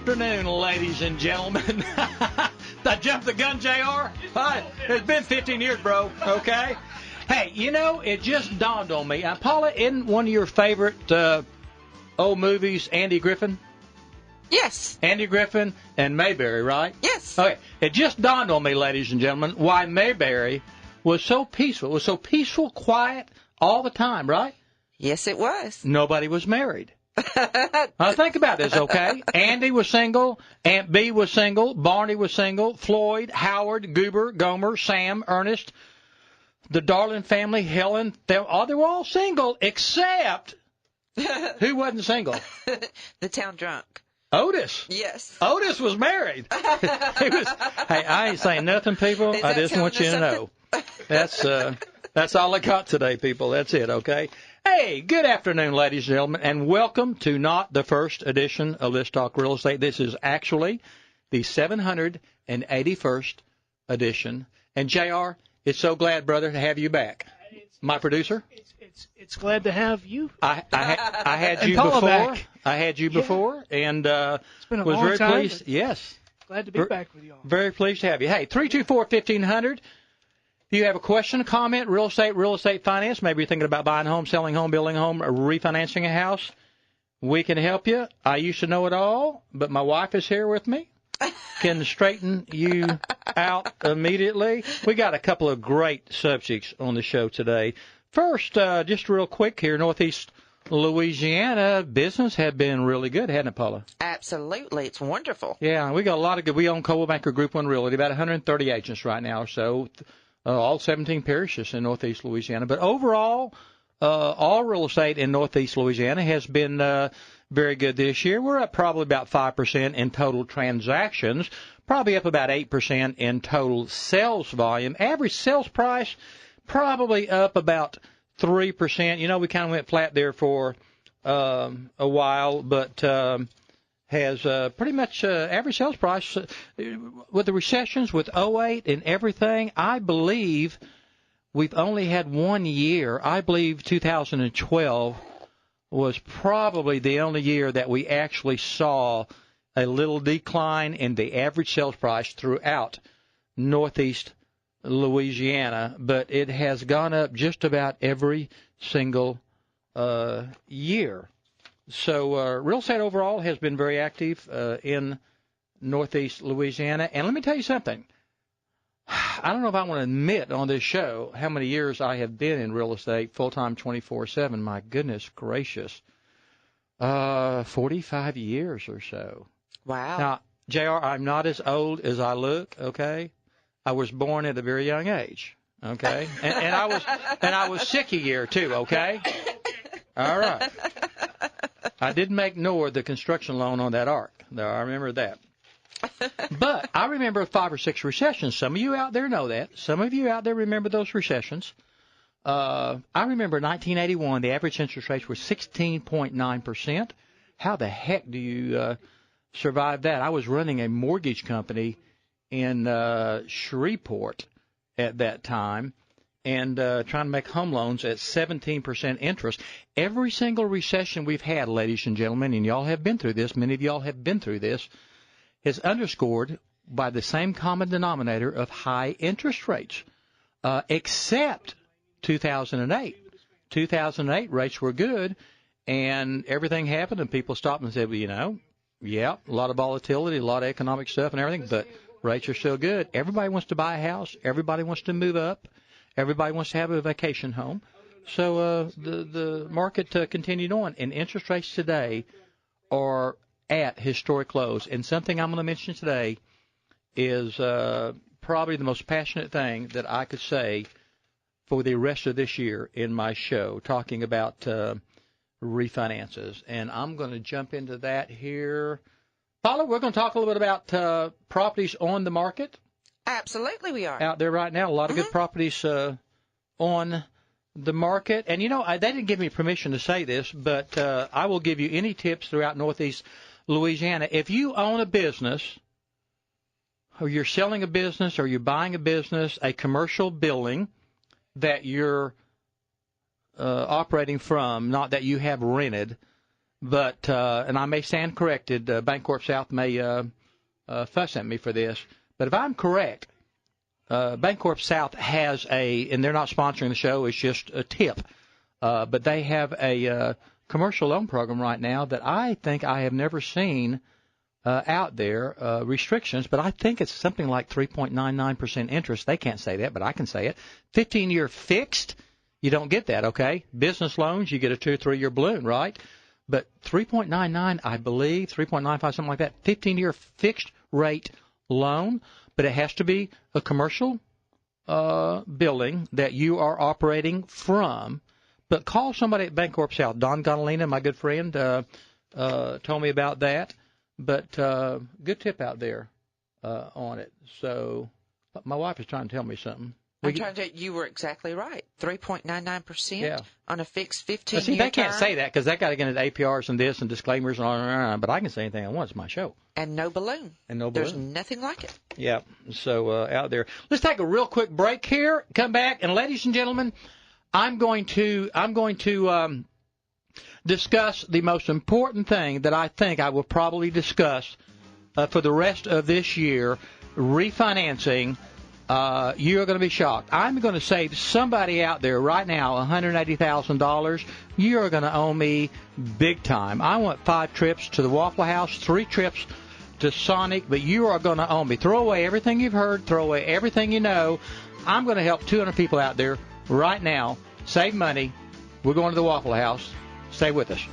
afternoon, ladies and gentlemen. I jumped the gun, JR? It's been 15 years, bro, okay? Hey, you know, it just dawned on me. Paula, isn't one of your favorite old movies Andy Griffin? Yes. Andy Griffin and Mayberry, right? Yes. Okay. It just dawned on me, ladies and gentlemen, why Mayberry was so peaceful. It was so peaceful, quiet, all the time, right? Yes, it was. Nobody was married. Now think about this, okay? Andy was single, Aunt Bee was single, Barney was single, Floyd, Howard, Goober, Gomer, Sam, Ernest, the Darling family, Helen, they were all single except who wasn't single? The town drunk. Otis. Yes. Otis was married. Hey, I ain't saying nothing, people. I just want you to know. That's all I got today, people. That's it, okay? Hey, good afternoon, ladies and gentlemen, and welcome to not the first edition of Let's Talk Real Estate. This is actually the 781st edition. And, JR, it's so glad, brother, to have you back. My producer? It's glad to have you. I had you Paula before. Back. I had you before, and It's been a was long very time, pleased. Yes. Glad to be back with you all. Very pleased to have you. Hey, 324-1500. If you have a question, a comment, real estate finance, maybe you're thinking about buying a home, selling a home, building a home, or refinancing a house, we can help you. I used to know it all, but my wife is here with me. Can straighten you out immediately. We got a couple of great subjects on the show today. First, just real quick here, Northeast Louisiana business have been really good, hasn't it, Paula? Absolutely. It's wonderful. Yeah, we got a lot of good. We own Coldwell Banker Group 1 Realty, about 130 agents right now or so. All 17 parishes in Northeast Louisiana. But overall, all real estate in Northeast Louisiana has been very good this year. We're up probably about 5% in total transactions, probably up about 8% in total sales volume. Average sales price probably up about 3%. You know, we kind of went flat there for a while, but has pretty much average sales price with the recessions, with '08 and everything. I believe we've only had 1 year. I believe 2012 was probably the only year that we actually saw a little decline in the average sales price throughout Northeast Louisiana, but it has gone up just about every single year. So real estate overall has been very active in Northeast Louisiana. And let me tell you something. I don't know if I want to admit on this show how many years I have been in real estate full-time 24/7. My goodness gracious. 45 years or so. Wow. Now, JR, I'm not as old as I look, okay? I was born at a very young age, okay? And I was sick a year too, okay? All right. I did make NOR the construction loan on that ark. Though I remember that. But I remember 5 or 6 recessions. Some of you out there know that. Some of you out there remember those recessions. I remember 1981, the average interest rates were 16.9%. How the heck do you survive that? I was running a mortgage company in Shreveport at that time, and trying to make home loans at 17% interest. Every single recession we've had, ladies and gentlemen, and y'all have been through this, many of y'all have been through this, is underscored by the same common denominator of high interest rates, except 2008. 2008 rates were good, and everything happened, and people stopped and said, well, you know, yeah, a lot of volatility, a lot of economic stuff and everything, but rates are still good. Everybody wants to buy a house. Everybody wants to move up. Everybody wants to have a vacation home. So the market continued on, and interest rates today are at historic lows. And something I'm going to mention today is probably the most passionate thing that I could say for the rest of this year in my show, talking about refinances. And I'm going to jump into that here. Paula, we're going to talk a little bit about properties on the market. Absolutely we are. Out there right now, a lot of good properties on the market. And, you know, they didn't give me permission to say this, but I will give you any tips throughout Northeast Louisiana. If you own a business, or you're selling a business, or you're buying a business, a commercial building that you're operating from, not that you have rented, But and I may stand corrected. Bancorp South may fuss at me for this. But if I'm correct, Bancorp South has and they're not sponsoring the show. It's just a tip. But they have a commercial loan program right now that I think I have never seen out there, restrictions, but I think it's something like 3.99% interest. They can't say that, but I can say it. 15-year fixed, you don't get that, okay? Business loans, you get a 2 or 3 year balloon, right? But 3.99, I believe, 3.95, something like that, 15-year fixed rate loan, but it has to be a commercial building that you are operating from. But call somebody at Bancorp South. Don Gonalina, my good friend, told me about that. But good tip out there on it. So my wife is trying to tell me something. You were exactly right. 3.99% on a fixed 15-year See, they can't term. say that because they got to get into APRs and this and disclaimers and on. But I can say anything I want. It's my show. And no balloon. There's nothing like it. Yeah. So out there. Let's take a real quick break here. Come back, and ladies and gentlemen, I'm going to discuss the most important thing that I think I will probably discuss for the rest of this year, refinancing. You're going to be shocked. I'm going to save somebody out there right now $180,000. You're going to owe me big time. I want 5 trips to the Waffle House, 3 trips to Sonic, but you are going to owe me. Throw away everything you've heard. Throw away everything you know. I'm going to help 200 people out there right now save money. We're going to the Waffle House. Stay with us.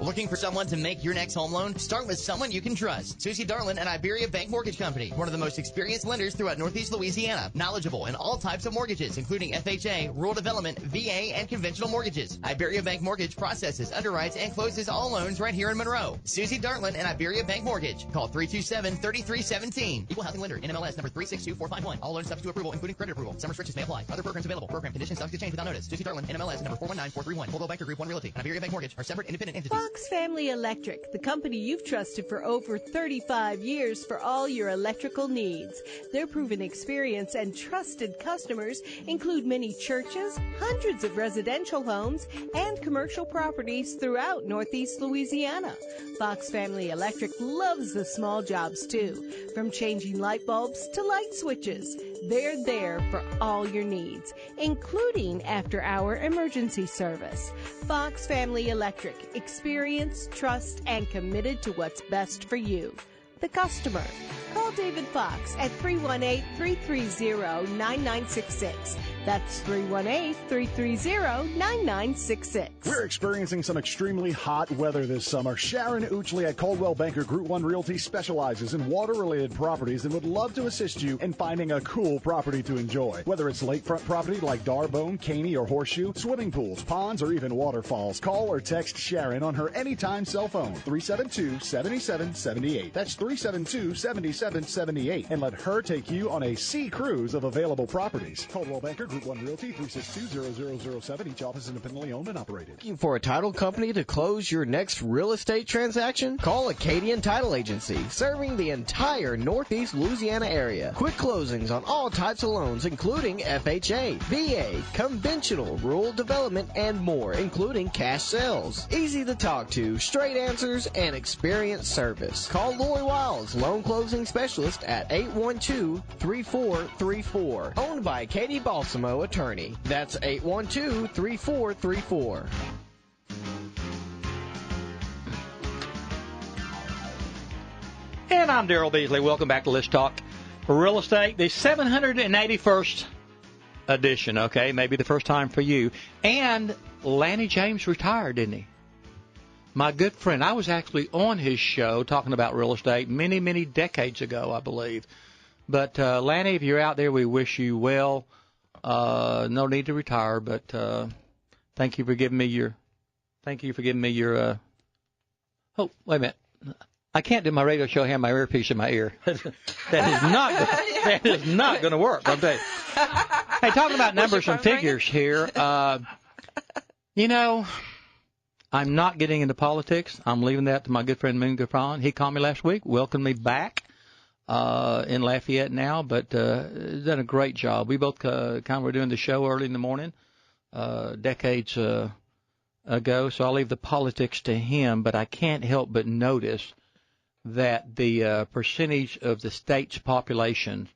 Looking for someone to make your next home loan? Start with someone you can trust. Susie Darlin and Iberia Bank Mortgage Company, one of the most experienced lenders throughout Northeast Louisiana. Knowledgeable in all types of mortgages, including FHA, rural development, VA, and conventional mortgages. Iberia Bank Mortgage processes, underwrites, and closes all loans right here in Monroe. Susie Darlin and Iberia Bank Mortgage. Call 327-3317. Equal housing lender, NMLS number 362451. All loans subject to approval, including credit approval. Some restrictions may apply. Other programs available. Program conditions subject to change without notice. Susie Darlin, NMLS number 419431. Coldwell Banker Group 1 Realty and Iberia Bank Mortgage are separate independent entities. Fox Family Electric, the company you've trusted for over 35 years for all your electrical needs. Their proven experience and trusted customers include many churches, hundreds of residential homes, and commercial properties throughout Northeast Louisiana. Fox Family Electric loves the small jobs too, from changing light bulbs to light switches. They're there for all your needs, including after-hour emergency service. Fox Family Electric, experience, trust, and committed to what's best for you, the customer. Call David Fox at 318-330-9966. That's 318-330-9966. We're experiencing some extremely hot weather this summer. Sharon Uchley at Coldwell Banker Group 1 Realty specializes in water-related properties and would love to assist you in finding a cool property to enjoy. Whether it's lakefront property like Darbone, Caney, or Horseshoe, swimming pools, ponds, or even waterfalls, call or text Sharon on her anytime cell phone, 372-7778. That's 372-7778. And let her take you on a sea cruise of available properties. Coldwell Banker Group 1 Realty, 362-0007. Each office independently owned and operated. Looking for a title company to close your next real estate transaction? Call Acadian Title Agency, serving the entire Northeast Louisiana area. Quick closings on all types of loans, including FHA, VA, conventional, rural development, and more, including cash sales. Easy to talk to, straight answers, and experienced service. Call Lori Wiles, loan closing specialist at 812-3434. Owned by Katie Balsamo, attorney. That's 812-3434. And I'm Daryl Beasley. Welcome back to Let's Talk Real Estate, the 781st edition, okay? Maybe the first time for you. And Lanny James retired, didn't he? My good friend. I was actually on his show talking about real estate many, many decades ago, I believe. But, Lanny, if you're out there, we wish you well. No need to retire, but thank you for giving me your oh, wait a minute. I can't do my radio show, have my earpiece in my ear. that is not going to work, I'll tell you. Hey, talking about numbers and figures here, you know, I'm not getting into politics. I'm leaving that to my good friend Moon Gaffron. He called me last week, welcomed me back in Lafayette now, but done a great job. We both kind of were doing the show early in the morning, decades ago, so I'll leave the politics to him, but I can't help but notice that the percentage of the state's population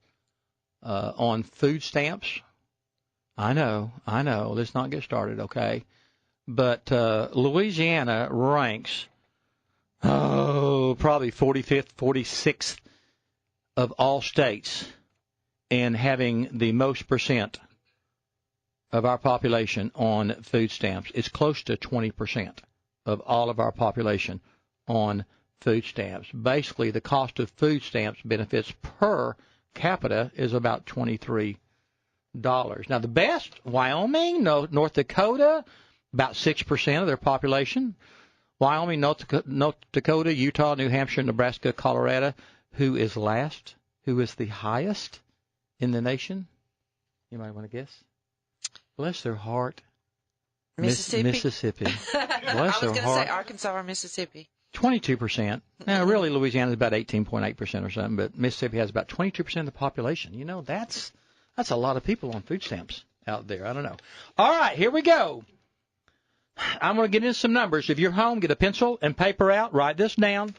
on food stamps, I know, let's not get started, okay? But Louisiana ranks, probably 45th, 46th of all states in having the most percent of our population on food stamps. It's close to 20% of all of our population on food stamps. Basically, the cost of food stamps benefits per capita is about $23. Now, the best, Wyoming, North Dakota, about 6% of their population. Wyoming, North Dakota, Utah, New Hampshire, Nebraska, Colorado. Who is last? Who is the highest in the nation? You might want to guess. Bless their heart. Mississippi. Bless I was their going to heart. say Arkansas or Mississippi. 22%. Now, really, Louisiana is about 18.8% or something, but Mississippi has about 22% of the population. You know, that's a lot of people on food stamps out there. I don't know. All right, here we go. I'm going to get into some numbers. If you're home, get a pencil and paper out. Write this down.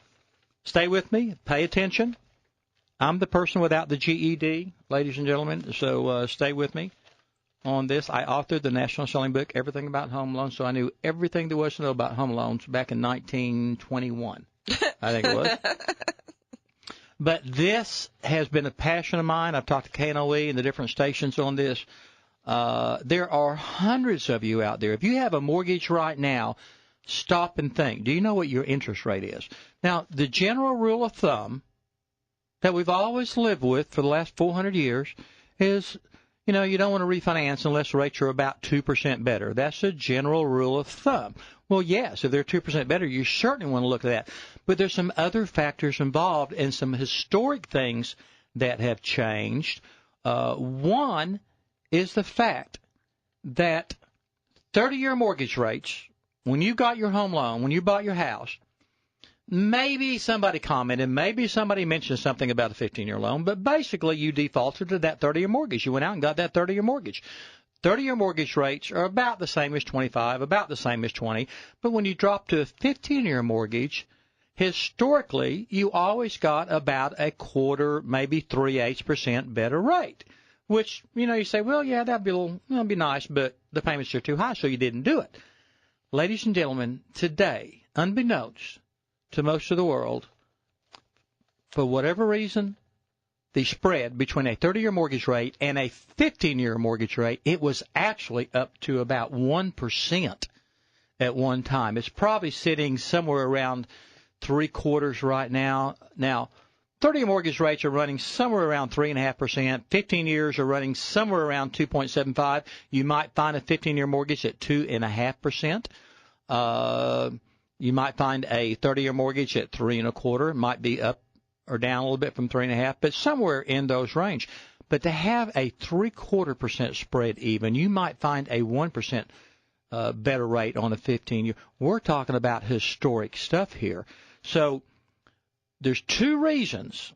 Stay with me. Pay attention. I'm the person without the GED, ladies and gentlemen, so stay with me on this. I authored the national selling book, Everything About Home Loans, so I knew everything there was to know about home loans back in 1921, I think it was. But this has been a passion of mine. I've talked to KNOE and the different stations on this. There are hundreds of you out there. If you have a mortgage right now, stop and think. Do you know what your interest rate is? Now, the general rule of thumb that we've always lived with for the last 400 years is, you know, you don't want to refinance unless rates are about 2% better. That's a general rule of thumb. Well, yes, if they're 2% better, you certainly want to look at that. But there's some other factors involved and some historic things that have changed. One is the fact that 30-year mortgage rates, when you got your home loan, when you bought your house, maybe somebody commented, maybe somebody mentioned something about a 15-year loan, but basically you defaulted to that 30-year mortgage. You went out and got that 30-year mortgage. 30-year mortgage rates are about the same as 25, about the same as 20, but when you drop to a 15-year mortgage, historically you always got about a quarter, maybe 3/8% better rate, which, you know, you say, well, yeah, that'd be nice, but the payments are too high, so you didn't do it. Ladies and gentlemen, today, unbeknownst to most of the world, for whatever reason, the spread between a 30-year mortgage rate and a 15-year mortgage rate, it was actually up to about 1% at one time. It's probably sitting somewhere around 3/4 right now. Now, 30-year mortgage rates are running somewhere around 3.5%. 15 years are running somewhere around 2.75. You might find a 15-year mortgage at 2.5%. You might find a 30-year mortgage at 3.25. It might be up or down a little bit from 3.5, but somewhere in those range. But to have a 3/4% spread even, you might find a 1% better rate on a 15-year. We're talking about historic stuff here. So there's two reasons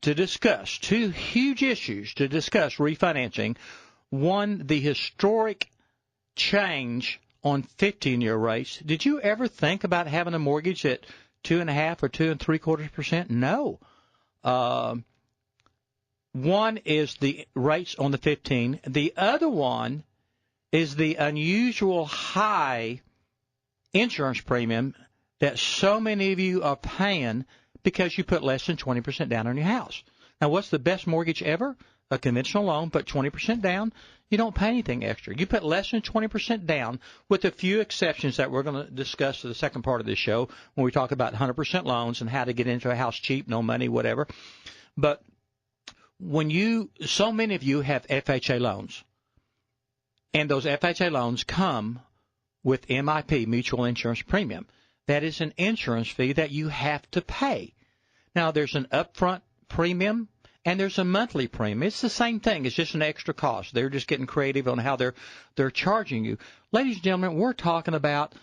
to discuss, two huge issues to discuss refinancing. One, the historic change on 15-year rates. Did you ever think about having a mortgage at 2.5 or 2.75%? No. One is the rates on the 15. The other one is the unusual high insurance premium that so many of you are paying because you put less than 20% down on your house. Now, what's the best mortgage ever? A conventional loan, put 20% down. You don't pay anything extra. You put less than 20% down, with a few exceptions that we're going to discuss in the second part of this show when we talk about 100% loans and how to get into a house cheap, no money, whatever. But so many of you have FHA loans, and those FHA loans come with MIP, Mutual Insurance Premium. That is an insurance fee that you have to pay. Now, there's an upfront premium and there's a monthly premium. It's the same thing. It's just an extra cost. They're just getting creative on how they're charging you. Ladies and gentlemen, we're talking about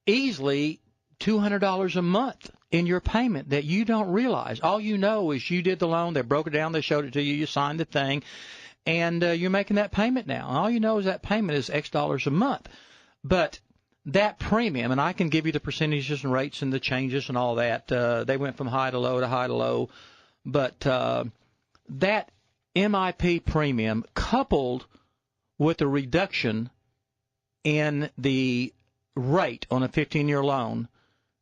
easily $200 a month in your payment that you don't realize. All you know is you did the loan, they broke it down, they showed it to you, you signed the thing, and you're making that payment now. All you know is that payment is X dollars a month. But that premium, and I can give you the percentages and rates and the changes and all that. They went from high to low to high to low. But that MIP premium coupled with a reduction in the rate on a 15-year loan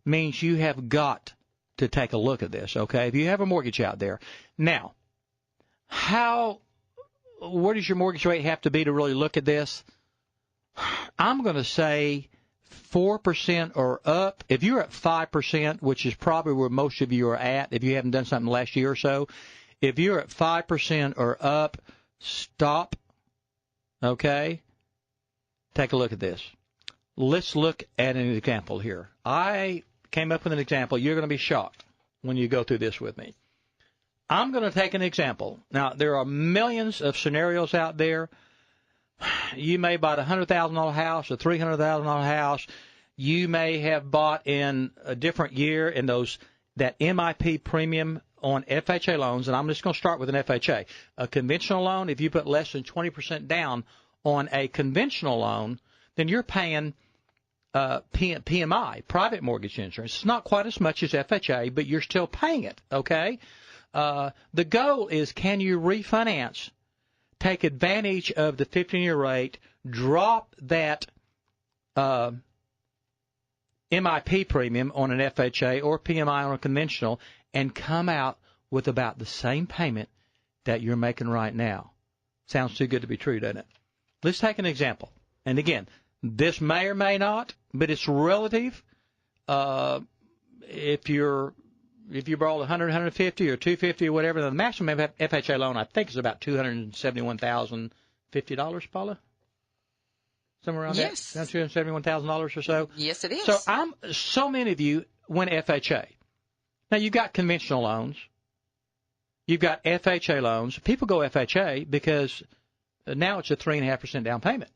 means you have got to take a look at this, okay? If you have a mortgage out there. Now, where does your mortgage rate have to be to really look at this? I'm going to say 4% or up. If you're at 5%, which is probably where most of you are at if you haven't done something last year or so, if you're at 5% or up, stop, okay? Take a look at this. Let's look at an example here. I came up with an example. You're going to be shocked when you go through this with me. I'm going to take an example. Now, there are millions of scenarios out there. You may buy a $100,000 house, a $300,000 house. You may have bought in a different year in that MIP premium on FHA loans, and I'm just going to start with an FHA. A conventional loan, if you put less than 20% down on a conventional loan, then you're paying PMI, private mortgage insurance. It's not quite as much as FHA, but you're still paying it, okay? The goal is, can you refinance, take advantage of the 15-year rate, drop that MIP premium on an FHA or PMI on a conventional, and come out with about the same payment that you're making right now. Sounds too good to be true, doesn't it? Let's take an example. And again, this may or may not, but it's relative. If you borrow 100, 150, or 250, or whatever, the maximum FHA loan I think is about $271,050, Paula. Somewhere around that, $271,000 or so. Yes, it is. So many of you went FHA. Now you've got conventional loans. You've got FHA loans. People go FHA because now it's a 3.5% down payment.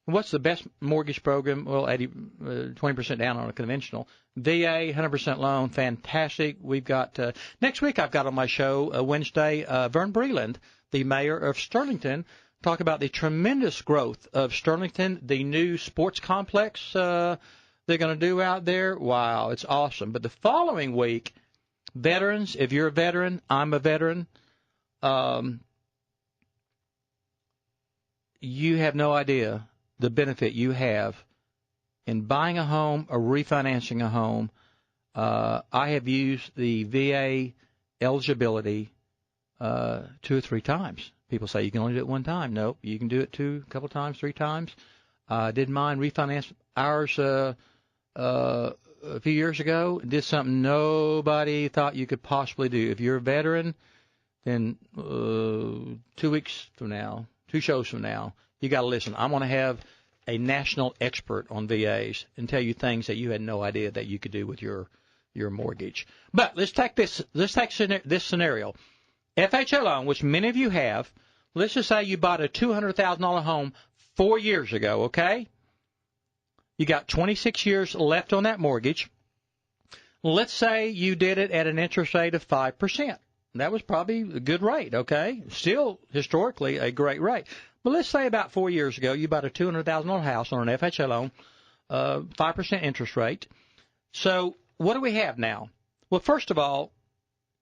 What's the best mortgage program? Well, 20% down on a conventional. VA, 100% loan, fantastic. We've got next week. I've got on my show Wednesday, Vern Breland, the mayor of Sterlington, talk about the tremendous growth of Sterlington, the new sports complex they're going to do out there. Wow, it's awesome. But the following week, veterans, if you're a veteran, I'm a veteran, you have no idea the benefit you have in buying a home or refinancing a home. I have used the VA eligibility 2 or 3 times. People say you can only do it one time. Nope, you can do it a couple times, 3 times. Didn't mind refinance ours a few years ago. Did something nobody thought you could possibly do. If you're a veteran, then 2 weeks from now, 2 shows from now, you got to listen. I'm going to have a national expert on VAs and tell you things that you had no idea that you could do with your mortgage. But let's take this scenario. FHA loan, which many of you have. Let's just say you bought a $200,000 home 4 years ago, okay? You got 26 years left on that mortgage. Let's say you did it at an interest rate of 5%. That was probably a good rate, okay? Still, historically, a great rate. But let's say about 4 years ago, you bought a $200,000 house on an FHA loan, 5% interest rate. So what do we have now? Well, first of all,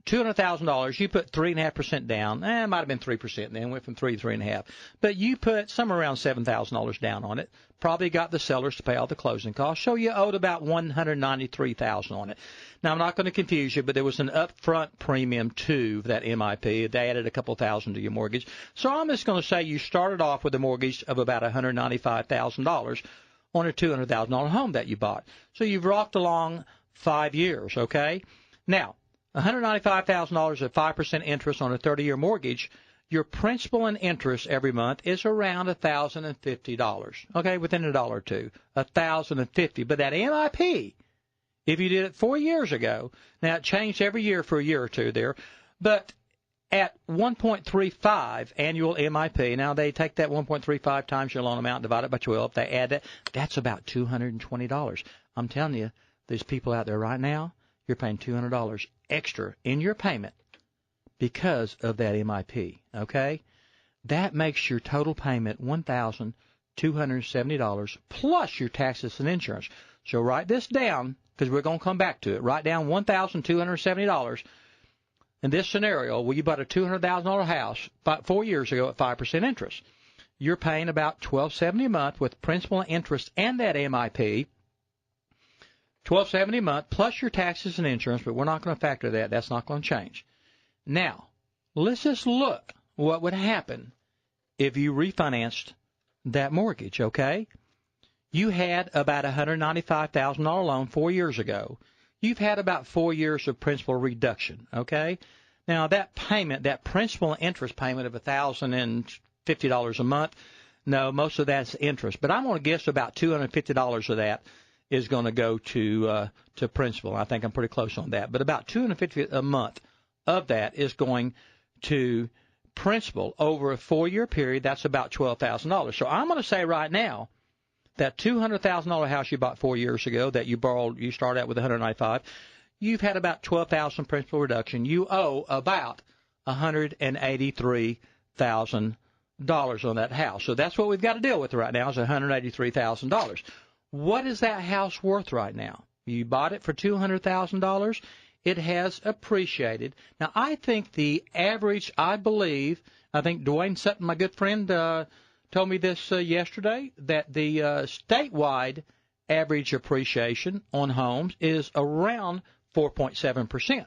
$200,000, you put 3.5% down. It might have been 3% then, went from 3 to 3.5. But you put somewhere around $7,000 down on it. Probably got the sellers to pay all the closing costs. So you owed about $193,000 on it. Now, I'm not going to confuse you, but there was an upfront premium to that MIP. They added a couple thousand to your mortgage. So I'm just going to say you started off with a mortgage of about $195,000 on a $200,000 home that you bought. So you've rocked along 5 years, okay? Now, $195,000 at 5% interest on a 30-year mortgage, your principal and interest every month is around $1,050, okay, within $1 or $2, $1,050. But that MIP, if you did it 4 years ago, now it changed every year for a year or two there, but at 1.35 annual MIP, now they take that 1.35 times your loan amount, divide it by 12, they add that, that's about $220. I'm telling you, there's people out there right now, you're paying $200 extra in your payment because of that MIP, okay? That makes your total payment $1,220. $270 plus your taxes and insurance. So write this down because we're going to come back to it. Write down $1,270. In this scenario, where you bought a $200,000 house 4 years ago at 5% interest, you're paying about $1,270 a month with principal and interest and that MIP. $1,270 a month plus your taxes and insurance, but we're not going to factor that. That's not going to change. Now, let's just look what would happen if you refinanced that mortgage, okay? You had about a $195,000 loan 4 years ago. You've had about 4 years of principal reduction, okay? Now, that payment, that principal and interest payment of $1,050 a month, no, most of that's interest. But I'm going to guess about $250 of that is going to go to principal. I think I'm pretty close on that. But about $250 a month of that is going to principal over a 4-year period. That's about $12,000. So I'm going to say right now that $200,000 house you bought 4 years ago that you borrowed, you started out with $195,000, you've had about $12,000 principal reduction. You owe about $183,000 on that house. So that's what we've got to deal with right now is $183,000. What is that house worth right now? You bought it for $200,000. It has appreciated. Now, I think the average, I think Dwayne Sutton, my good friend, told me this yesterday, that the statewide average appreciation on homes is around 4.7%.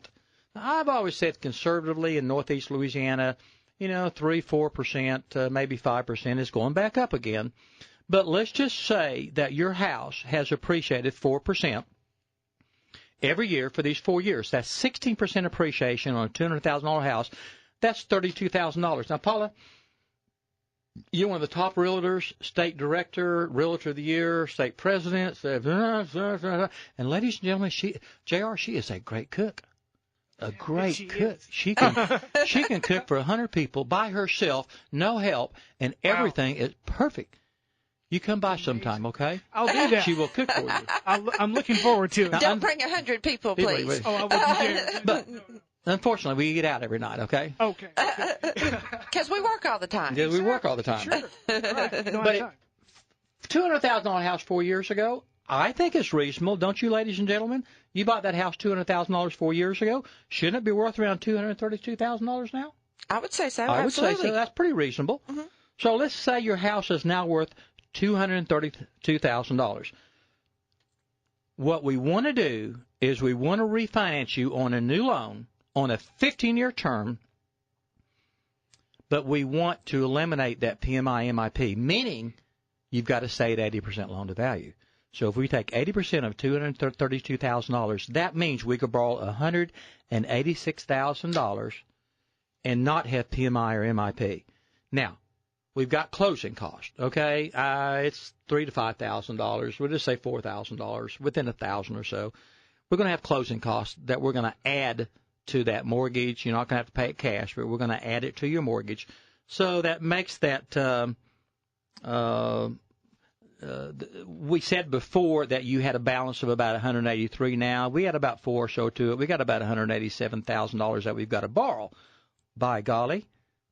Now, I've always said conservatively in northeast Louisiana, 3-4%, maybe 5% is going back up again. But let's just say that your house has appreciated 4% every year for these 4 years. That's 16% appreciation on a $200,000 house. That's $32,000. Now, Paula, you're one of the top realtors, state director, realtor of the year, state president, and ladies and gentlemen, JR, she is a great cook. A great cook. She can cook for 100 people by herself, no help, and everything is perfect. You come by sometime, okay? I'll do that. She will cook for you. I'm looking forward to it. Don't bring 100 people, please. Oh, I wouldn't care. But unfortunately, we get out every night, okay? Okay. Because we work all the time. Yeah, we work all the time. Sure. Right. But $200,000 house 4 years ago, I think it's reasonable, don't you, ladies and gentlemen? You bought that house $200,000 4 years ago. Shouldn't it be worth around $232,000 now? I would say so. I absolutely. would say so. That's pretty reasonable. Mm-hmm. So let's say your house is now worth $232,000. What we want to do is we want to refinance you on a new loan on a 15-year term, but we want to eliminate that PMI MIP, meaning you've got to stay at 80% loan to value. So if we take 80% of $232,000, that means we could borrow $186,000 and not have PMI or MIP. Now, we've got closing costs, okay? It's $3,000 to $5,000. We'll just say $4,000, within $1,000 or so. We're going to have closing costs that we're going to add to that mortgage. You're not going to have to pay it cash, but we're going to add it to your mortgage. So that makes that we said before that you had a balance of about $183 now. We had about $4 or so to it. We got about $187,000 that we've got to borrow. By golly.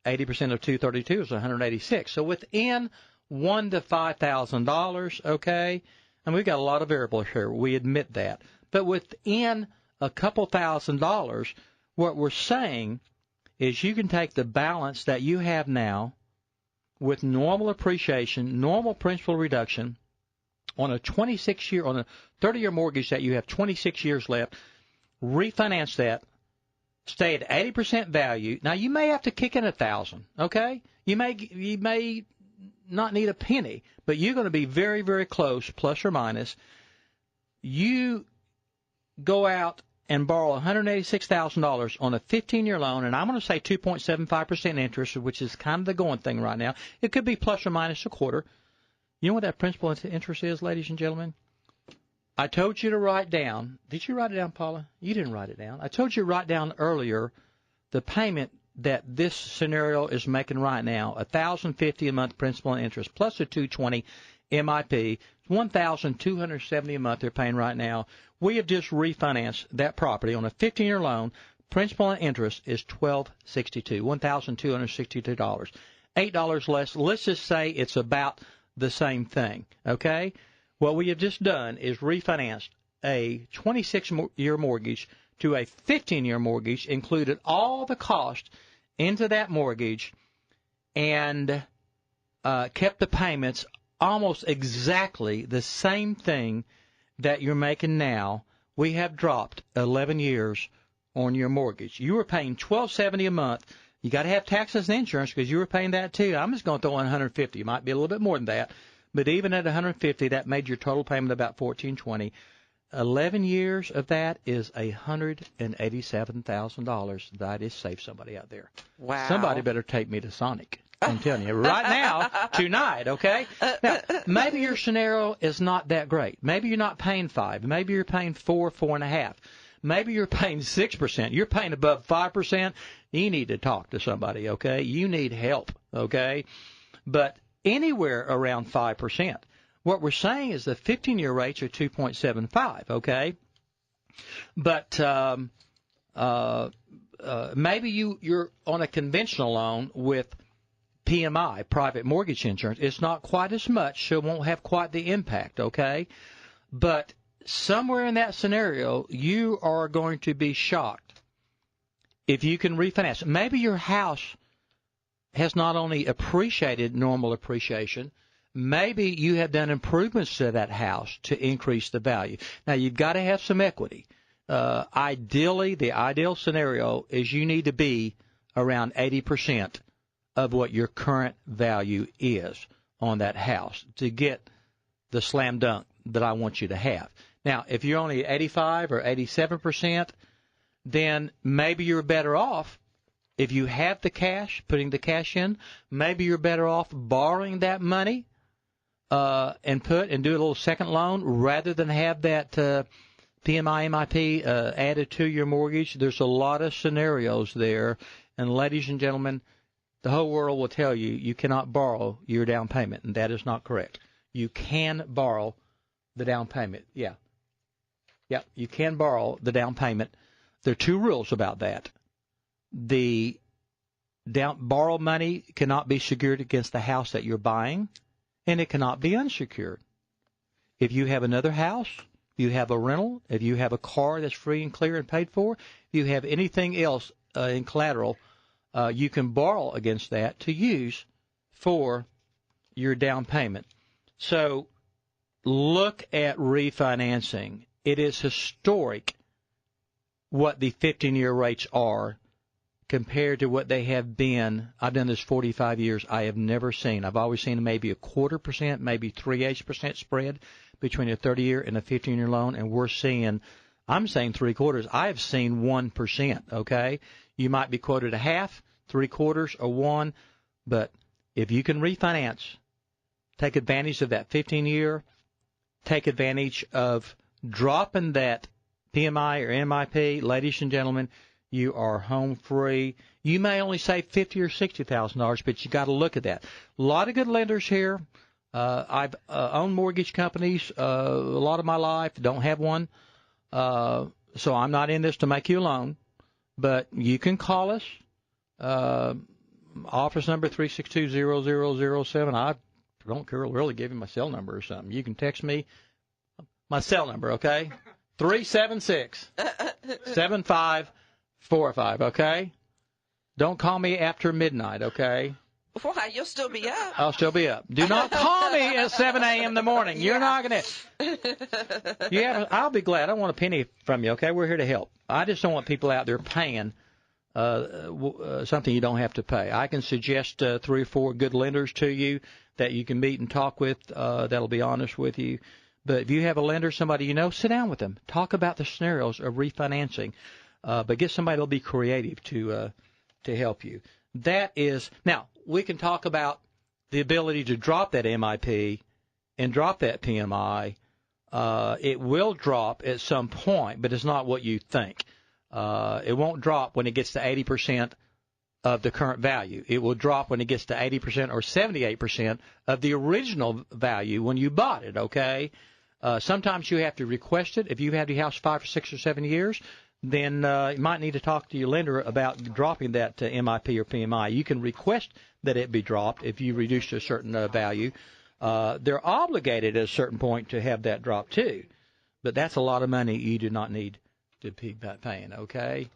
80% of 232 is $186. So within $1,000 to $5,000, okay, and we've got a lot of variables here. We admit that. But within a couple $1,000s, what we're saying is you can take the balance that you have now with normal appreciation, normal principal reduction on a 30-year mortgage that you have 26 years left, refinance that, stay at 80% value. Now, you may have to kick in $1,000, okay? You may not need a penny, but you're going to be very, very close, plus or minus. You go out and borrow $186,000 on a 15-year loan, and I'm going to say 2.75% interest, which is kind of the going thing right now. It could be plus or minus a quarter. You know what that principal interest is, ladies and gentlemen? I told you to write down. Did you write it down, Paula? You didn't write it down. I told you to write down earlier the payment that this scenario is making right now, $1,050 a month principal and interest plus a $220 MIP, $1,270 a month they're paying right now. We have just refinanced that property on a 15-year loan. Principal and interest is $1,262, $1,262, $8 less. Let's just say it's about the same thing, okay? What we have just done is refinanced a 26-year mortgage to a 15-year mortgage, included all the cost into that mortgage, and kept the payments almost exactly the same thing that you're making now. We have dropped 11 years on your mortgage. You were paying $1,270 a month. You got to have taxes and insurance because you were paying that too. I'm just going to throw in $150. It might be a little bit more than that, but even at $150, that made your total payment about $1,420. 11 years of that is $187,000 that I just saved somebody out there. Wow. Somebody better take me to Sonic. I'm telling you, right now, tonight, okay? Now, maybe your scenario is not that great. Maybe you're not paying 5. Maybe you're paying 4, 4.5. Maybe you're paying 6%. You're paying above 5%. You need to talk to somebody, okay? You need help, okay? But anywhere around 5%. What we're saying is the 15-year rates are 2.75, okay? But maybe you're on a conventional loan with PMI, private mortgage insurance. It's not quite as much, so it won't have quite the impact, okay? But somewhere in that scenario, you are going to be shocked if you can refinance. Maybe your house has not only appreciated normal appreciation, maybe you have done improvements to that house to increase the value. Now, you've got to have some equity. Ideally, the ideal scenario is you need to be around 80% of what your current value is on that house to get the slam dunk that I want you to have. Now, if you're only 85 or 87%, then maybe you're better off if you have the cash, putting the cash in. Maybe you're better off borrowing that money and do a little second loan rather than have that PMI, MIP added to your mortgage. There's a lot of scenarios there, and ladies and gentlemen, the whole world will tell you you cannot borrow your down payment, and that is not correct. You can borrow the down payment. Yeah, you can borrow the down payment. There are 2 rules about that. The borrowed money cannot be secured against the house that you're buying, and it cannot be unsecured. If you have another house, you have a rental, if you have a car that's free and clear and paid for, if you have anything else in collateral, you can borrow against that to use for your down payment. So look at refinancing. It is historic what the 15-year rates are compared to what they have been. I've done this 45 years. I have never seen. I've always seen maybe 0.25%, maybe 3/8% spread between a 30-year and a 15-year loan, and I'm saying 3/4. I have seen 1%, okay? You might be quoted a half, 3/4, or 1, but if you can refinance, take advantage of that 15-year, take advantage of dropping that PMI or MIP, ladies and gentlemen, you are home free. You may only save $50,000 or $60,000, but you got to look at that. A lot of good lenders here. I've owned mortgage companies a lot of my life. Don't have one, so I'm not in this to make you a loan. But you can call us. Office number 362-0007. I don't care really give you my cell number or something. You can text me my cell number, okay? 376-7545, okay? Don't call me after midnight, okay? Why? You'll still be up. I'll still be up. Do not call me at 7 a.m. in the morning. You're not going to. I'll be glad. I don't want a penny from you, okay? We're here to help. I just don't want people out there paying something you don't have to pay. I can suggest 3 or 4 good lenders to you that you can meet and talk with that'll be honest with you. But if you have a lender, somebody you know, sit down with them. Talk about the scenarios of refinancing. But get somebody that'll be creative to help you. That is now we can talk about the ability to drop that MIP and drop that PMI. It will drop at some point, but it's not what you think. It won't drop when it gets to 80% of the current value. It will drop when it gets to 80% or 78% of the original value when you bought it, okay? Sometimes you have to request it. If you had your house 5 or 6 or 7 years, then you might need to talk to your lender about dropping that MIP or PMI. You can request that it be dropped if you reduce to a certain value. They're obligated at a certain point to have that drop too, but that's a lot of money you do not need to be paying. Okay,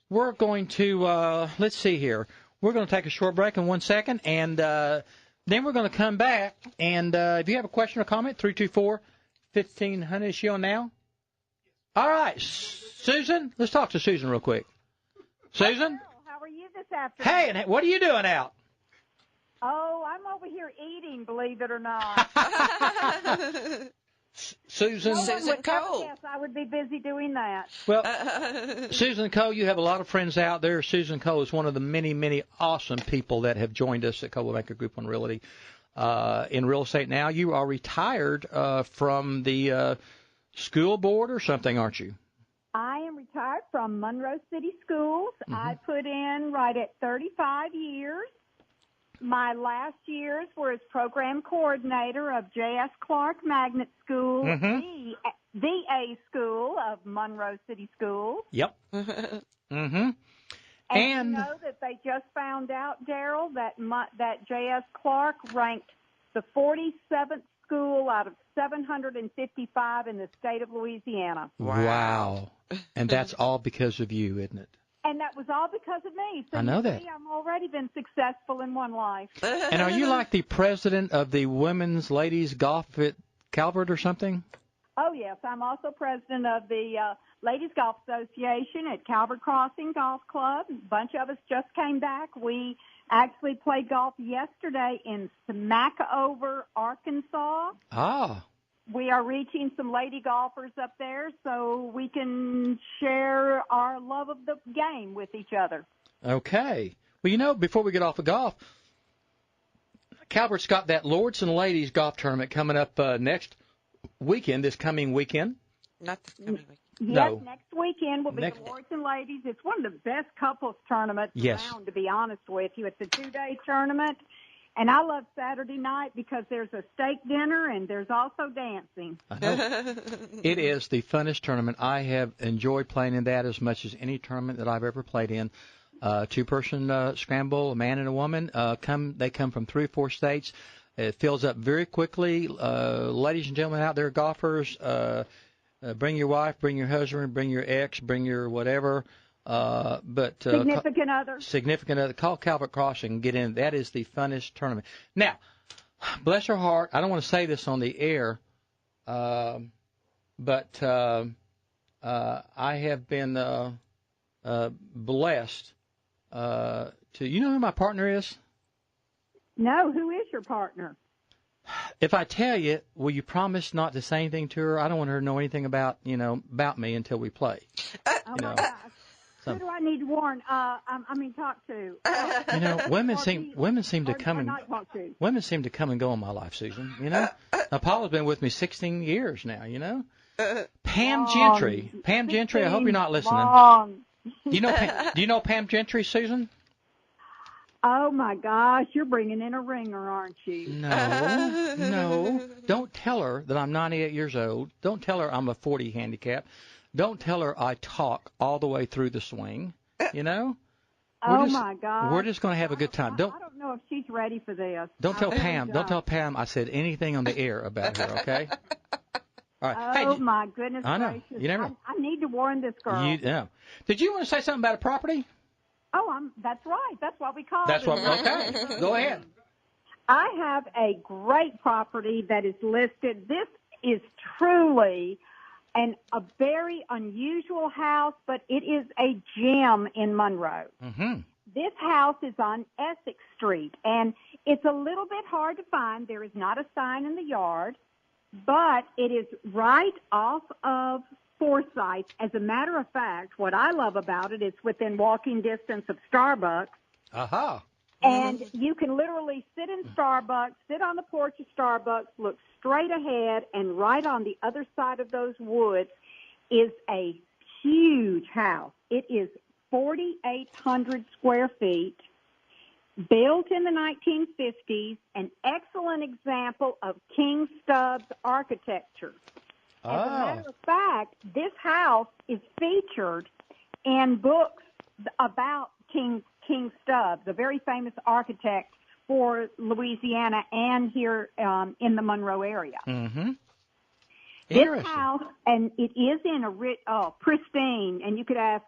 we're going to let's see here. We're going to take a short break in 1 second, and then we're going to come back. And if you have a question or comment, 324-1500 is she on now? All right, Susan, let's talk to Susan real quick. Susan? Hello, how are you this afternoon? Hey, and what are you doing out? Oh, I'm over here eating, believe it or not. Susan Cole. Yes, I would be busy doing that. Well, Susan Cole, you have a lot of friends out there. Susan Cole is one of the many, many awesome people that have joined us at Coldwell Banker Group on Realty in real estate now. You are retired from the school board or something, aren't you? I am retired from Monroe City Schools. Mm-hmm. I put in right at 35 years. My last years were as program coordinator of J.S. Clark Magnet School, Mm-hmm. the A school of Monroe City Schools. Yep. Mm-hmm. And you know that they just found out, Daryl, that J.S. Clark ranked the 47th school out of 755 in the state of Louisiana. Wow. And that's all because of you, isn't it? And that was all because of me. So I know that. I've already been successful in one life. And are you like the president of the women's ladies golf at Calvert or something? Oh, yes. I'm also president of the Ladies Golf Association at Calvert Crossing Golf Club. A bunch of us just came back. We actually played golf yesterday in Smackover, Arkansas. Ah. We are reaching some lady golfers up there so we can share our love of the game with each other. Okay. Well, you know, before we get off of golf, Calvert's got that Lords and Ladies golf tournament coming up next weekend, this coming weekend. Not this coming weekend. Yes, No. next weekend will be the Lords and Ladies. It's one of the best couples tournaments around, to be honest with you. It's a 2-day tournament. And I love Saturday night because there's a steak dinner and there's also dancing. I know. It is the funnest tournament. I have enjoyed playing in that as much as any tournament that I've ever played in. Two-person scramble, a man and a woman. They come from 3 or 4 states. It fills up very quickly. Ladies and gentlemen out there, golfers, bring your wife, bring your husband, bring your ex, bring your whatever. Significant other. Significant other. Call Calvert Crossing and get in. That is the funnest tournament. Now, bless her heart, I don't want to say this on the air, but I have been blessed to. You know who my partner is? No, who is your partner? If I tell you, will you promise not to say anything to her? I don't want her to know anything about me until we play. Oh my gosh. Who do I need to warn? Talk to. Women seem to come and go in my life, Susan. Now, Paula's been with me 16 years now. Pam Gentry. Pam Gentry. I hope you're not listening. Do you know Pam Gentry, Susan? Oh my gosh, you're bringing in a ringer, aren't you? No. Don't tell her that I'm 98 years old. Don't tell her I'm a 40 handicap. Don't tell her I talk all the way through the swing, Oh, my God. We're just going to have a good time. I don't know if she's ready for this. Don't tell Pam I said anything on the air about her, okay? All right. Oh, my goodness I know. gracious. You never know. I need to warn this girl. Did you want to say something about a property? Oh, that's right. That's what we call it. Okay. Go ahead. I have a great property that is listed. This is truly a very unusual house, but it is a gem in Monroe. Mm-hmm. This house is on Essex Street, and it's a little bit hard to find. There is not a sign in the yard, but it is right off of Forsyth. As a matter of fact, what I love about it is within walking distance of Starbucks. Aha. And you can literally sit in Starbucks, sit on the porch of Starbucks, look straight ahead, and right on the other side of those woods is a huge house. It is 4,800 square feet, built in the 1950s, an excellent example of King Stubbs architecture. As a matter of fact, this house is featured in books about King Stubbs, a very famous architect for Louisiana and here in the Monroe area. Mm-hmm. This house, and it is in a pristine, and you could ask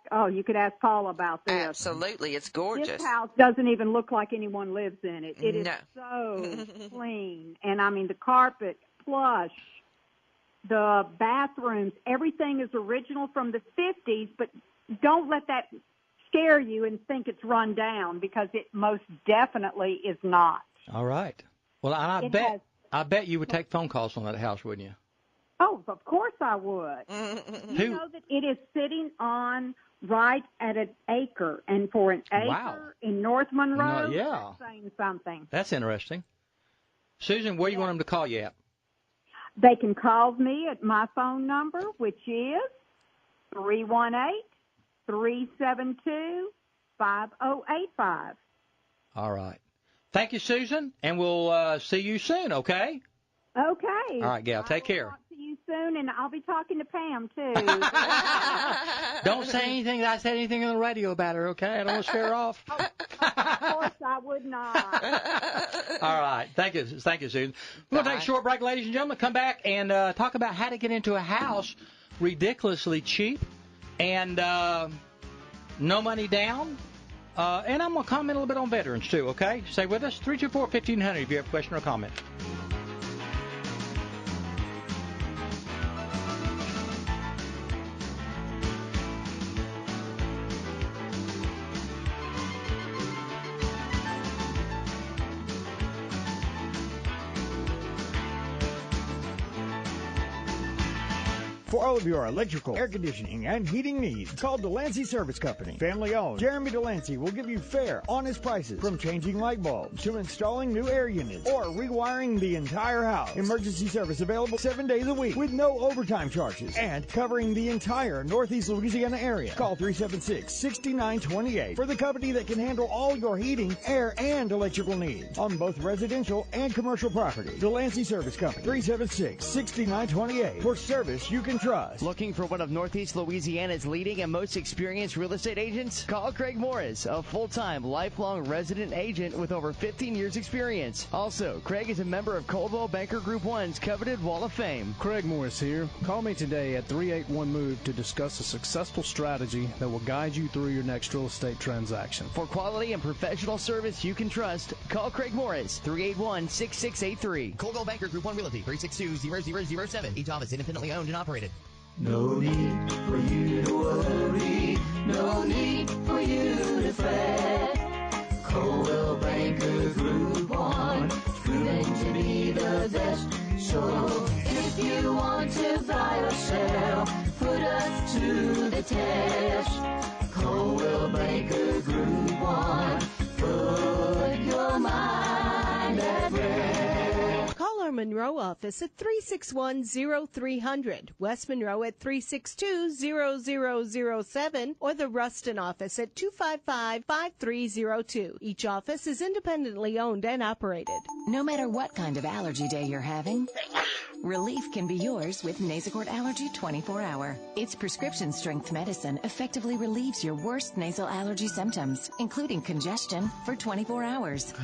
Paul about this. Absolutely, it's gorgeous. This house doesn't even look like anyone lives in it. It is No. so clean, and I mean the carpet, plush, the bathrooms, everything is original from the 50s, but don't let that scare you and think it's run down, because it most definitely is not. All right. Well, and I bet you would take phone calls on that house, wouldn't you? Oh, of course I would. You know that it is sitting on right at an acre, and for an acre in North Monroe, yeah, that's saying something. That's interesting. Susan, where do you want them to call you at? They can call me at my phone number, which is 318-372-5085. All right. Thank you, Susan, and we'll see you soon, okay? Okay. All right, gal, take care. Talk to you soon, and I'll be talking to Pam, too. Don't say anything that I said anything on the radio about her, okay? I don't want to scare her off. Of course I would not. All right. Thank you, Susan. We're going to take a short break, ladies and gentlemen. Come back and talk about how to get into a house ridiculously cheap and no money down. And I'm going to comment a little bit on veterans, too, okay? Stay with us. 324-1500 if you have a question or comment. For all of your electrical, air conditioning, and heating needs, call Delancey Service Company. Family owned. Jeremy Delancey will give you fair, honest prices, from changing light bulbs to installing new air units or rewiring the entire house. Emergency service available 7 days a week with no overtime charges and covering the entire Northeast Louisiana area. Call 376-6928 for the company that can handle all your heating, air, and electrical needs on both residential and commercial property. Delancey Service Company, 376-6928 for service you can trust. Looking for one of Northeast Louisiana's leading and most experienced real estate agents? Call Craig Morris, a full-time, lifelong resident agent with over 15 years experience. Also, Craig is a member of Coldwell Banker Group 1's coveted Wall of Fame. Craig Morris here. Call me today at 381-MOVE to discuss a successful strategy that will guide you through your next real estate transaction. For quality and professional service you can trust, call Craig Morris, 381-6683. Coldwell Banker Group 1 Realty, 362-0007. Each office independently owned and operated. No need for you to worry, no need for you to fret. Coldwell Banker Group 1, proving to be the best. So if you want to buy or sell, put us to the test. Coldwell Banker Group 1, put your mind at rest. Call our Monroe office at 361-0300, West Monroe at 362-0007, or the Ruston office at 255-5302. Each office is independently owned and operated. No matter what kind of allergy day you're having, relief can be yours with Nasacort Allergy 24-Hour. Its prescription-strength medicine effectively relieves your worst nasal allergy symptoms, including congestion, for 24 hours.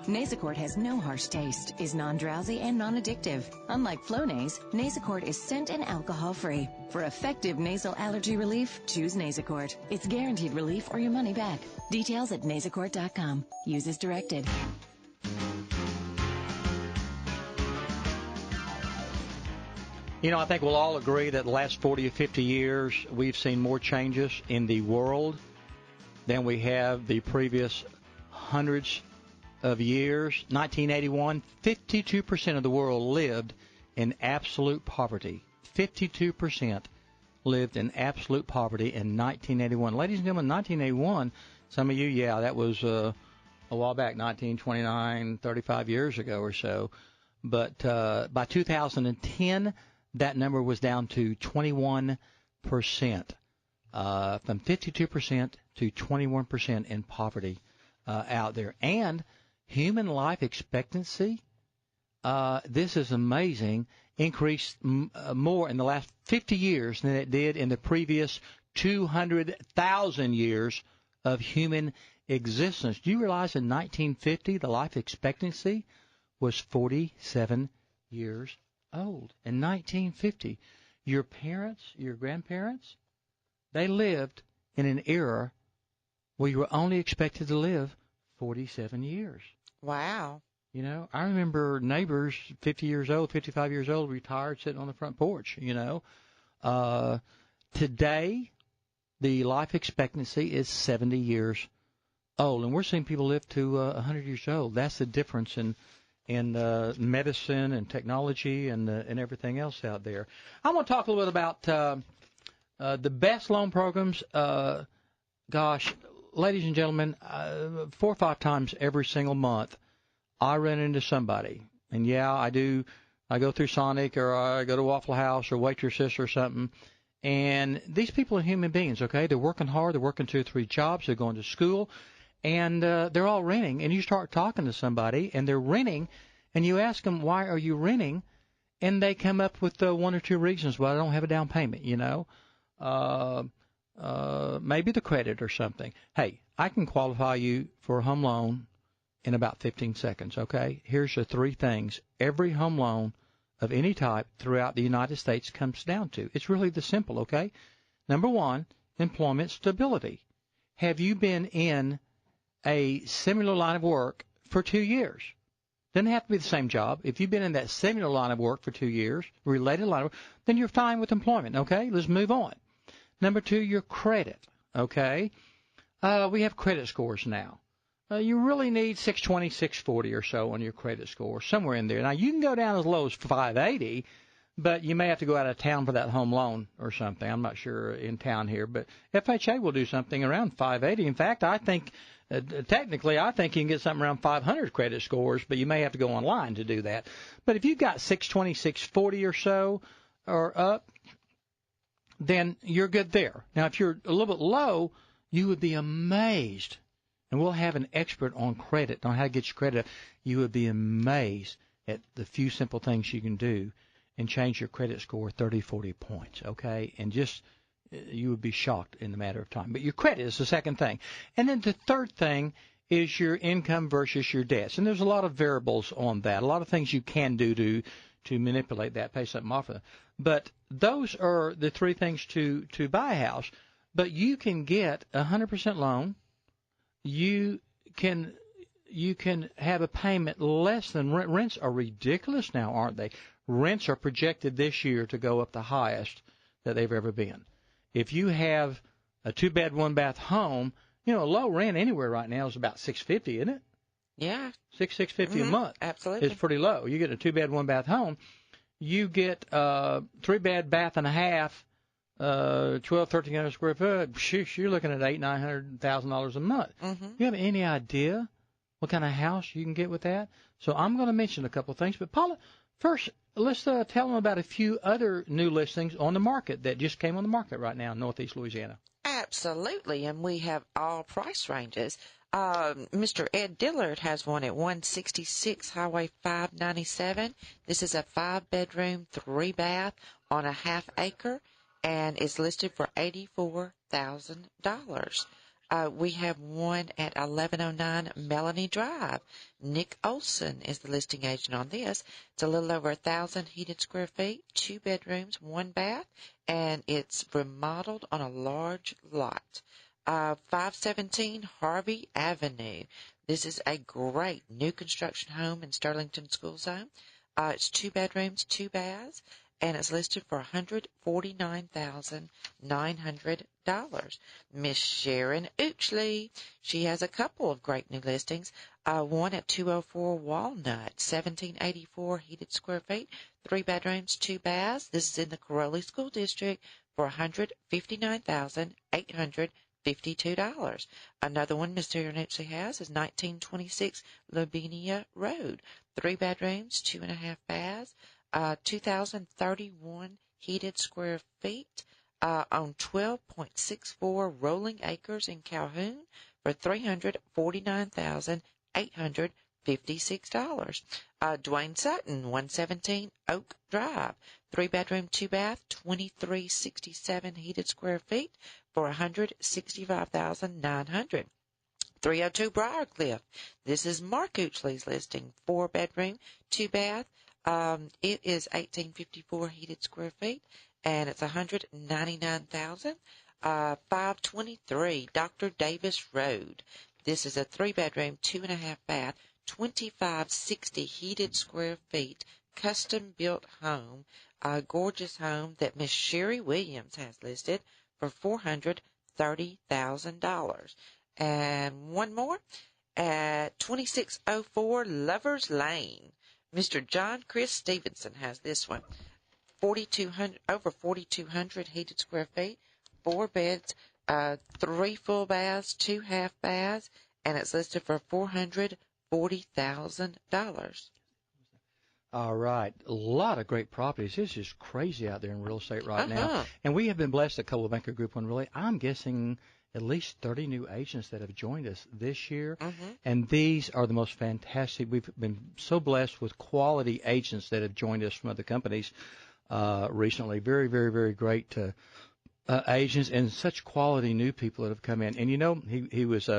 Nasacort has no harsh taste, is non-drowsy and non-addictive. Unlike Flonase, Nasacort is scent and alcohol-free. For effective nasal allergy relief, choose Nasacort. It's guaranteed relief or your money back. Details at nasacort.com. Use as directed. You know, I think we'll all agree that the last 40 or 50 years we've seen more changes in the world than we have the previous hundreds of years. 1981, 52% of the world lived in absolute poverty. 52% lived in absolute poverty in 1981. Ladies and gentlemen, 1981, some of you, yeah, that was a while back, 1929, 35 years ago or so. But by 2010, that number was down to 21%, from 52% to 21% in poverty out there. And human life expectancy, this is amazing, increased more in the last 50 years than it did in the previous 200,000 years of human existence. Do you realize in 1950 the life expectancy was 47 years old? In 1950, your parents, your grandparents, they lived in an era where you were only expected to live 47 years. Wow. You know, I remember neighbors, 50 years old, 55 years old, retired, sitting on the front porch, you know. Today, the life expectancy is 70 years old, and we're seeing people live to 100 years old. That's the difference in medicine and technology and everything else out there. I want to talk a little bit about the best loan programs. Gosh, ladies and gentlemen, 4 or 5 times every single month, I run into somebody, and yeah, I do. I go through Sonic, or I go to Waffle House or Waitress or something, and these people are human beings, okay? They're working hard. They're working 2 or 3 jobs. They're going to school, and they're all renting. And you start talking to somebody, and they're renting, and you ask them, why are you renting? And they come up with 1 or 2 reasons. Well, I don't have a down payment, you know. Maybe the credit or something. Hey, I can qualify you for a home loan in about 15 seconds, okay? Here's the 3 things every home loan of any type throughout the United States comes down to. It's really this simple, okay? Number 1, employment stability. Have you been in a similar line of work for 2 years? Doesn't have to be the same job. If you've been in that similar line of work for 2 years, related line of work, then you're fine with employment, okay? Let's move on. Number 2, your credit, okay? We have credit scores now. You really need 620, 640 or so on your credit score, somewhere in there. Now, you can go down as low as 580, but you may have to go out of town for that home loan or something. I'm not sure in town here, but FHA will do something around 580. In fact, I think technically I think you can get something around 500 credit scores, but you may have to go online to do that. But if you've got 620, 640 or so or up, then you're good there. Now, if you're a little bit low, you would be amazed. And we'll have an expert on credit, on how to get your credit up. You would be amazed at the few simple things you can do and change your credit score 30, 40 points, okay? And just you would be shocked in a matter of time. But your credit is the second thing. And then the third thing is your income versus your debts. And there's a lot of variables on that, a lot of things you can do to manipulate that, pay something off of it. But those are the 3 things to buy a house. But you can get a 100% loan. You can have a payment less than rent. Rents are ridiculous now, aren't they? Rents are projected this year to go up the highest that they've ever been. If you have a 2-bed, 1-bath home, you know, a low rent anywhere right now is about $650, isn't it? Yeah. $650 a month. Absolutely. It's pretty low. You get a 2-bed, 1-bath home, you get 3-bed, bath and a half, 1,300 square foot. Sheesh, you're looking at $800,000-$900,000 a month. Mm-hmm. You have any idea what kind of house you can get with that? So I'm going to mention a couple of things. But Paula, first, let's tell them about a few other new listings on the market that just came on the market right now in Northeast Louisiana. Absolutely, and we have all price ranges. Mr. Ed Dillard has one at 166 Highway 597. This is a 5-bedroom, 3-bath on a half acre, and is listed for $84,000. We have one at 1109 Melanie Drive. Nick Olson is the listing agent on this. It's a little over 1,000 heated square feet, 2 bedrooms, 1 bath, and it's remodeled on a large lot. 517 Harvey Avenue. This is a great new construction home in Sterlington School Zone. It's 2 bedrooms, 2 baths, and it's listed for $149,900. Miss Sharon Uchley, she has a couple of great new listings. One at 204 Walnut, 1784 heated square feet, 3 bedrooms, 2 baths. This is in the Caroli School District for $159,852. Another one Miss Sharon Uchley has is 1926 Lavinia Road, 3 bedrooms, 2.5 baths. 2,031 heated square feet on 12.64 rolling acres in Calhoun for $349,856. Dwayne Sutton, 117 Oak Drive, 3 bedroom, 2 bath, 2367 heated square feet for $165,900. 302 Briarcliff. This is Mark Oochley's listing. 4-bedroom, 2-bath. It is 1854 heated square feet, and it's $199,000. 523 Dr. Davis Road. This is a 3-bedroom, 2.5-bath, 2560 heated square feet, custom-built home, a gorgeous home that Miss Sherry Williams has listed for $430,000. And one more at 2604 Lovers Lane. Mr. John Chris Stevenson has this one. 4,200 heated square feet, 4 beds, 3 full baths, 2 half baths, and it's listed for $440,000. All right. A lot of great properties. It's just crazy out there in real estate right now. And we have been blessed at Coldwell Banker Group One, really. I'm guessing at least 30 new agents that have joined us this year. And these are the most fantastic. We've been so blessed with quality agents that have joined us from other companies recently. Very, very, very great agents and such quality new people that have come in. And, you know, he was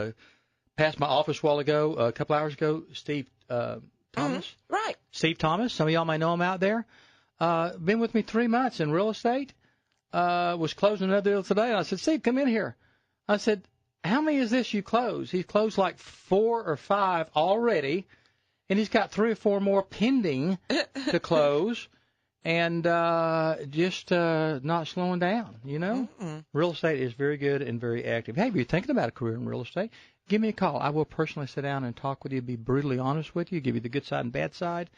past my office a while ago, a couple hours ago, Steve Thomas. Right. Steve Thomas. Some of y'all may know him out there. Been with me 3 months in real estate. Was closing another deal today. And I said, Steve, come in here. I said, how many is this you close? He's closed like 4 or 5 already, and he's got 3 or 4 more pending to close, and just not slowing down, you know? Real estate is very good and very active. Hey, if you're thinking about a career in real estate, give me a call. I will personally sit down and talk with you, be brutally honest with you, give you the good side and bad side.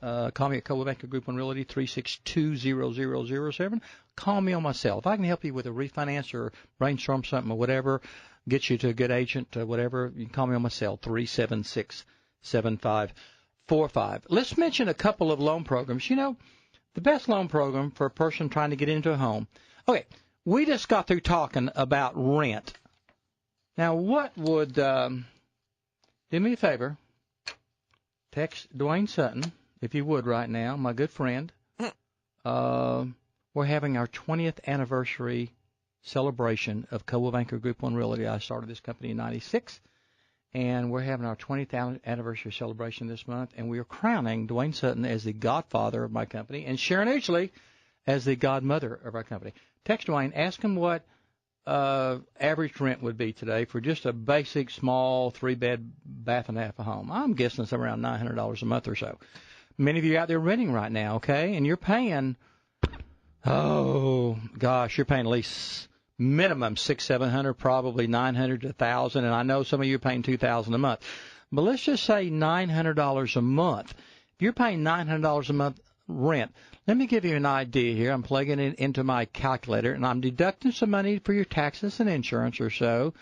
Call me at Coldwell Banker Group One Realty, 362-0007. Call me on my cell. If I can help you with a refinance or brainstorm something or whatever, get you to a good agent or whatever, you can call me on my cell, 376-7545. Let's mention a couple of loan programs. You know, the best loan program for a person trying to get into a home. Okay, we just got through talking about rent. Now, what would do me a favor, text Dwayne Sutton, if you would right now, my good friend. We're having our 20th anniversary celebration of Coldwell Banker Group One Realty. I started this company in '96, and we're having our 20th anniversary celebration this month, and we are crowning Dwayne Sutton as the godfather of my company and Sharon Oochley as the godmother of our company. Text Dwayne, ask him what average rent would be today for just a basic small 3-bed, bath and a half a home. I'm guessing it's around $900 a month or so. Many of you out there renting right now, okay, and you're paying, oh gosh, you're paying at least minimum $600-700, probably $900 to $1,000, and I know some of you are paying $2,000 a month. But let's just say $900 a month. If you're paying $900 a month rent, let me give you an idea here. I'm plugging it into my calculator, and I'm deducting some money for your taxes and insurance or so.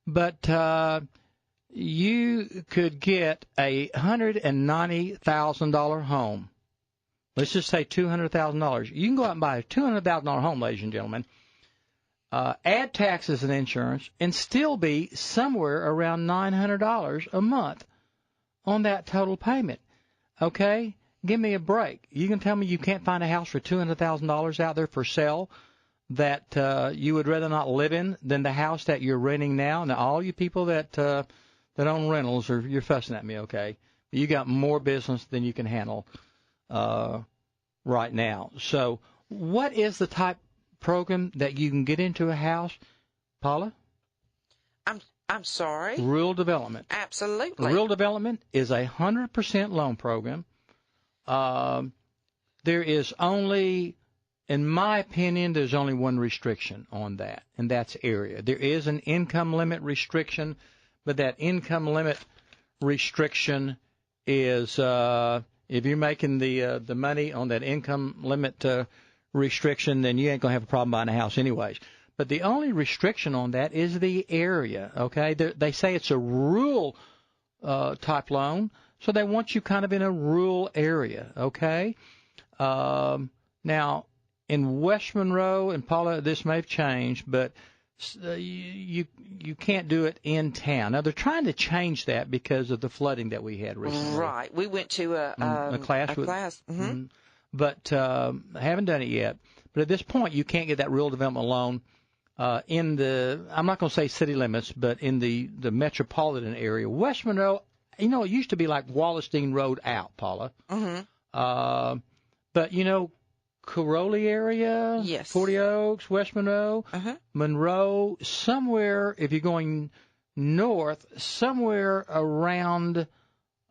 But you could get a $190,000 home. Let's just say $200,000. You can go out and buy a $200,000 home, ladies and gentlemen, add taxes and insurance, and still be somewhere around $900 a month on that total payment. Okay? Give me a break. You can tell me you can't find a house for $200,000 out there for sale that you would rather not live in than the house that you're renting now. Now, all you people that own rentals, you're fussing at me, okay? You got more business than you can handle right now. So what is the type program that you can get into a house, Paula? I'm sorry? Rural development. Absolutely. Rural development is a 100% loan program. There is only, in my opinion, there's only one restriction on that, and that's area. There is an income limit restriction, but that income limit restriction is if you're making the money on that income limit restriction, then you ain't going to have a problem buying a house anyways. But the only restriction on that is the area, okay? They say it's a rural type loan, so they want you kind of in a rural area, okay? Now, in West Monroe, and Paula, this may have changed, but you can't do it in town. Now, they're trying to change that because of the flooding that we had recently. Right. We went to a class. But haven't done it yet. But at this point, you can't get that rural development loan in the, I'm not going to say city limits, but in the metropolitan area. West Monroe, it used to be like Wallenstein Road out, Paula. Mm-hmm. But, Caroli area, yes. 40 Oaks, West Monroe, Monroe, somewhere, if you're going north, somewhere around,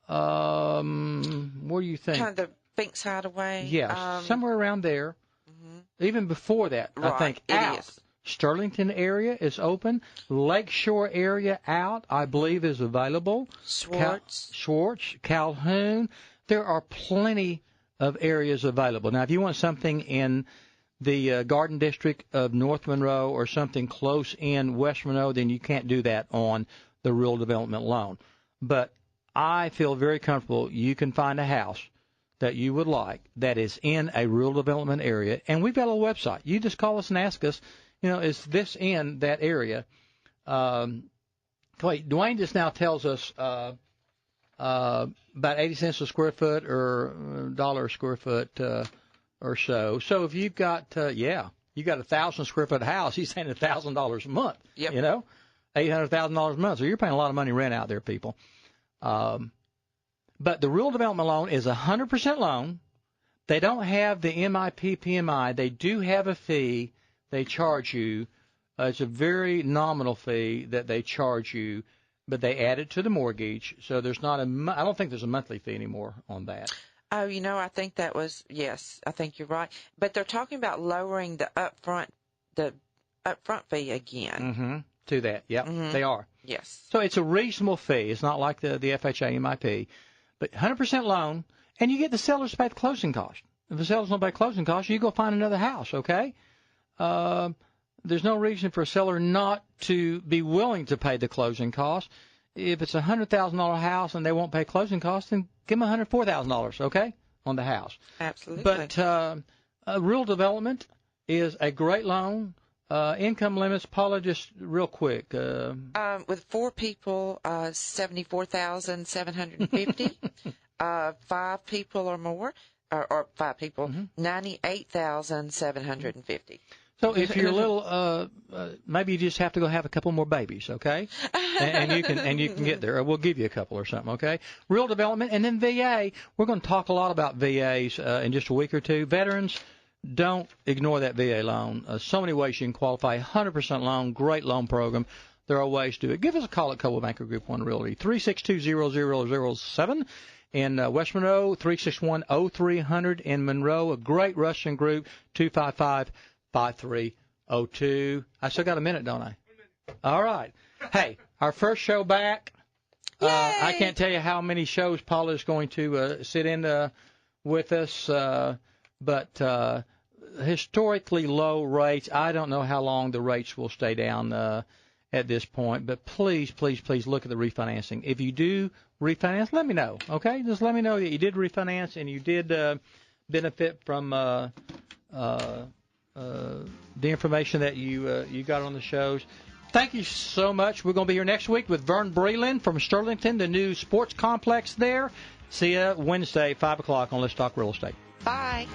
where do you think? Kind of the Finks Hideaway. Yes, somewhere around there. Even before that, right, I think out. Is. Sterlington area is open. Lakeshore area out, I believe, is available. Schwartz, Calhoun. There are plenty of areas available. Now, if you want something in the Garden District of North Monroe or something close in West Monroe, then you can't do that on the rural development loan. But I feel very comfortable you can find a house that you would like that is in a rural development area. And we've got a website. You just call us and ask us, is this in that area? Dwayne just now tells us about 80 cents a square foot or $1 a square foot or so. So if you've got, you got 1,000 square foot house, he's saying $1,000 a month. Yep. $800,000 a month. So you're paying a lot of money rent out there, people. But the rural development loan is a 100% loan. They don't have the MIP, PMI. They do have a fee they charge you. It's a very nominal fee that they charge you, but they add it to the mortgage. So there's not I don't think there's a monthly fee anymore on that. Oh, I think that was, yes, I think you're right. But they're talking about lowering the upfront fee again. Mm-hmm. To that, yep, they are. Yes. So it's a reasonable fee. It's not like the FHA MIP, but 100% loan, and you get the sellers to pay the closing cost. If the sellers don't pay closing costs, you go find another house, okay? There's no reason for a seller not to be willing to pay the closing costs. If it's a $100,000 house and they won't pay closing costs, then give them $104,000, okay, on the house. Absolutely. But rural development is a great loan. Income limits, Paula, just real quick. With 4 people, $74,750. 5 people or more, or 5 people, $98,750. So if you're a little, maybe you just have to go have a couple more babies, okay? And you can get there. Or we'll give you a couple or something, okay? Rural development, and then VA. We're going to talk a lot about VAs in just a week or two. Veterans, don't ignore that VA loan. So many ways you can qualify. 100% loan, great loan program. There are ways to do it. Give us a call at Coldwell Banker Group 1 Realty, 362-0007. In West Monroe, 361-0300. In Monroe, a great Russian group, 255-5302. I still got a minute, don't I? All right. Hey, our first show back. I can't tell you how many shows Paula is going to sit in with us, but historically low rates. I don't know how long the rates will stay down at this point, but please, please, please look at the refinancing. If you do refinance, let me know, okay? Just let me know that you did refinance and you did benefit from the information that you got on the shows. Thank you so much. We're going to be here next week with Vern Breland from Sterlington, the new sports complex there. See you Wednesday, 5 o'clock on Let's Talk Real Estate. Bye.